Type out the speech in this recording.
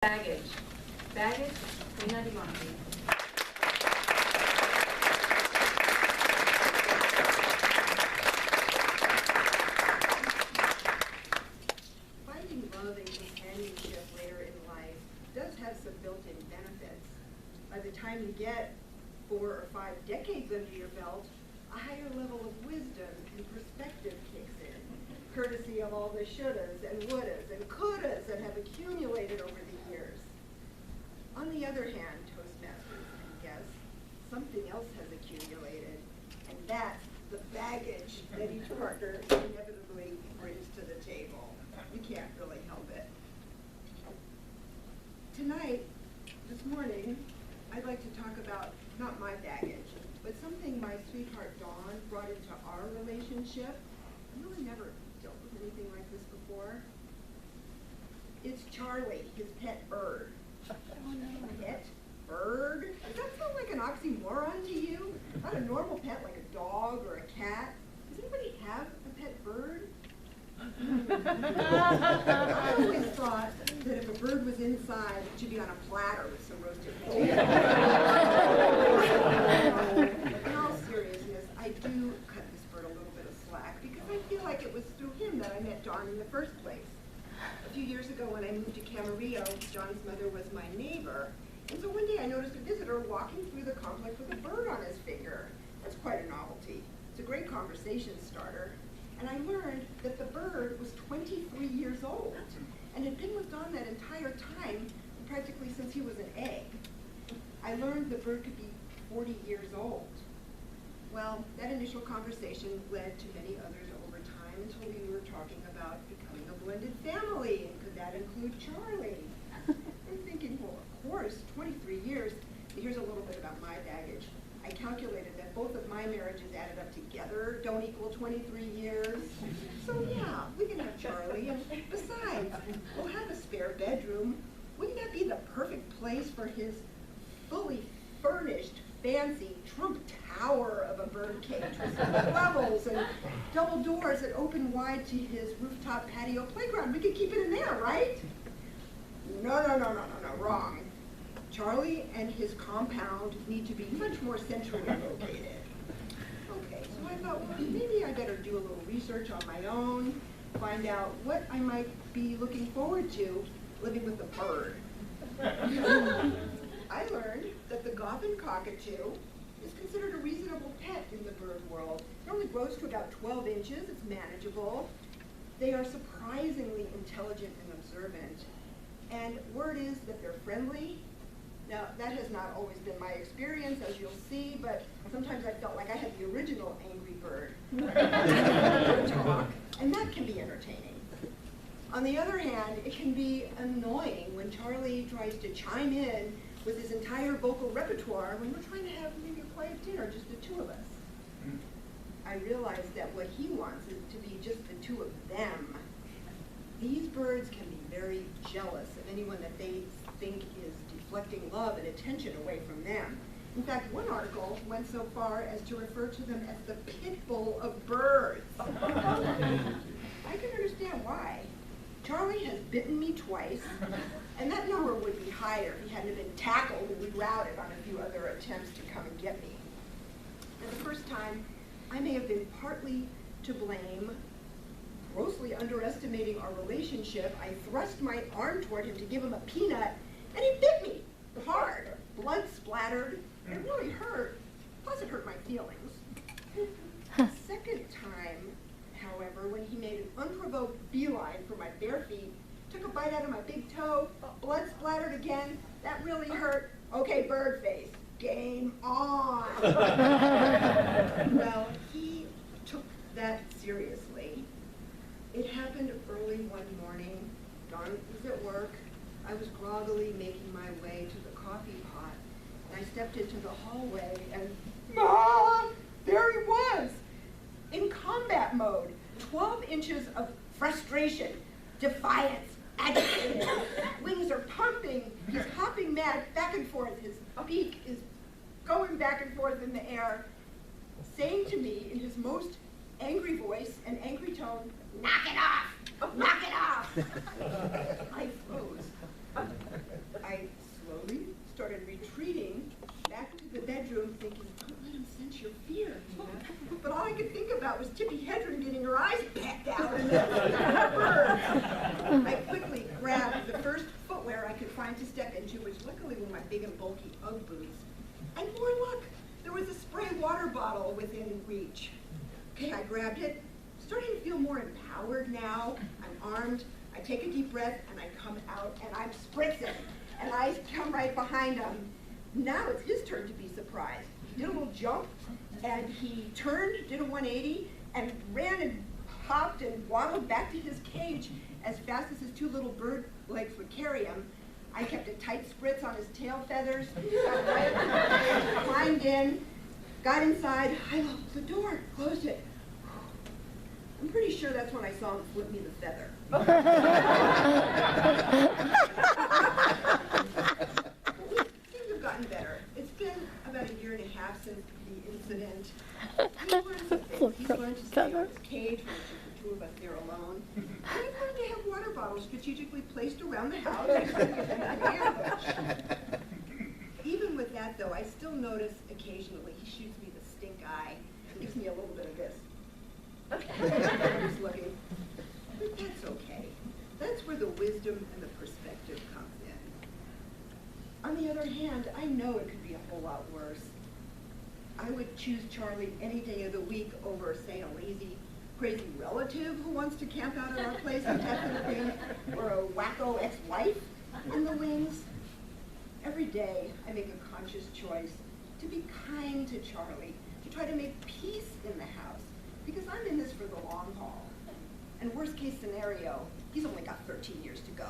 Baggage. Baggage, Edwina Camarillo. Finding love and companionship later in life does have some built-in benefits. By the time you get 4 or 5 decades under your belt, a higher level of wisdom and perspective kicks in, courtesy of all the shouldas and wouldas and couldas that have accumulated over the years. On the other hand, Toastmasters and guests, something else has accumulated, and that's the baggage that each partner inevitably brings to the table. You can't really help it. Tonight, this morning, I'd like to talk about not my baggage, but something my sweetheart Dawn brought into our relationship. I've really never dealt with anything like this before. It's Charlie, his pet bird. Pet bird? Does that sound like an oxymoron to you? Not a normal pet like a dog or a cat. Does anybody have a pet bird? I always thought that if a bird was inside, it should be on a platter with some roasted potatoes. In all seriousness, I do cut this bird a little bit of slack because I feel like it was through him that I met Dawn in the first place. A few years ago when I moved to Camarillo, John's mother was my neighbor. And so one day I noticed a visitor walking through the complex with a bird on his finger. That's quite a novelty. It's a great conversation starter. And I learned that the bird was 23 years old and had been with Don that entire time, practically since he was an egg. I learned the bird could be 40 years old. Well, that initial conversation led to many others over time until we were talking about becoming a blended family, and could that include Charlie? I'm thinking, well, of course, 23 years. Here's a little bit about my baggage. I calculated that both of my marriages added up together don't equal 23 years. So yeah, we can have Charlie, and besides, we'll have a spare bedroom. Wouldn't that be the perfect place for his fully furnished, fancy Trump Tower of a birdcage with levels and double doors that open wide to his rooftop patio playground? We could keep it in there, right? No, wrong. Charlie and his compound need to be much more centrally located. Okay, so I thought, well, maybe I better do a little research on my own, find out what I might be looking forward to living with a bird. I learned that the Goffin cockatoo is considered a reasonable pet in the bird world. It only grows to about 12 inches, it's manageable. They are surprisingly intelligent and observant. And word is that they're friendly. Now, that has not always been my experience, as you'll see, but sometimes I felt like I had the original angry bird talk, and that can be entertaining. On the other hand, it can be annoying when Charlie tries to chime in with his entire vocal repertoire when we're trying to have maybe a quiet dinner, just the two of us. I realized that what he wants is to be just the two of them. These birds can be very jealous of anyone that they think is deflecting love and attention away from them. In fact, one article went so far as to refer to them as the pit bull of birds. I can understand why. Charlie has bitten me twice, and that number would be higher if he hadn't been tackled and rerouted on a few other attempts to come and get me. And the first time, I may have been partly to blame, grossly underestimating our relationship. I thrust my arm toward him to give him a peanut, and he bit me hard. Blood splattered. It really hurt. Plus it hurt my feelings. The second time, however, when he made an unprovoked beeline for my bare feet, took a bite out of my big toe, blood splattered again. That really hurt. Okay, bird face. Game on. Well, he took that seriously. It happened early one morning. Dawn was at work. I was groggily making my way to the coffee pot. And I stepped into the hallway and, there he was, in combat mode. 12 inches of frustration, defiance, agitated. Wings are pumping. He's hopping mad back and forth. His beak is going back and forth in the air, saying to me in his most angry voice and angry tone, "Knock it off! Knock it off!" I froze. where I could find to step into, which luckily were my big and bulky Ugg boots. And more luck, there was a spray water bottle within reach. Okay, I grabbed it, starting to feel more empowered now. I'm armed, I take a deep breath, and I come out, and I'm spritzing. And I come right behind him. Now it's his turn to be surprised. He did a little jump, and he turned, did a 180, and ran and hopped and waddled back to his cage as fast as his two little bird legs would carry him. I kept a tight spritz on his tail feathers, got right up to the cage, climbed in, got inside, I locked the door, closed it. I'm pretty sure that's when I saw him flip me the feather. Things have gotten better. It's been about 1.5 years since the incident. He's learned some things. He's learned to stay out of his cage when it's just the two of us there alone. And he's learned to have water bottles strategically placed around the house. Even with that, though, I still notice occasionally he shoots me the stink eye and gives me a little bit of this. Just looking. But that's okay. That's where the wisdom and the perspective comes in. On the other hand, I know it could be a whole lot worse. I would choose Charlie any day of the week over, say, a lazy, crazy relative who wants to camp out at our place and test the thing, or a wacko ex-wife in the wings. Every day, I make a conscious choice to be kind to Charlie, to try to make peace in the house, because I'm in this for the long haul. And worst case scenario, he's only got 13 years to go.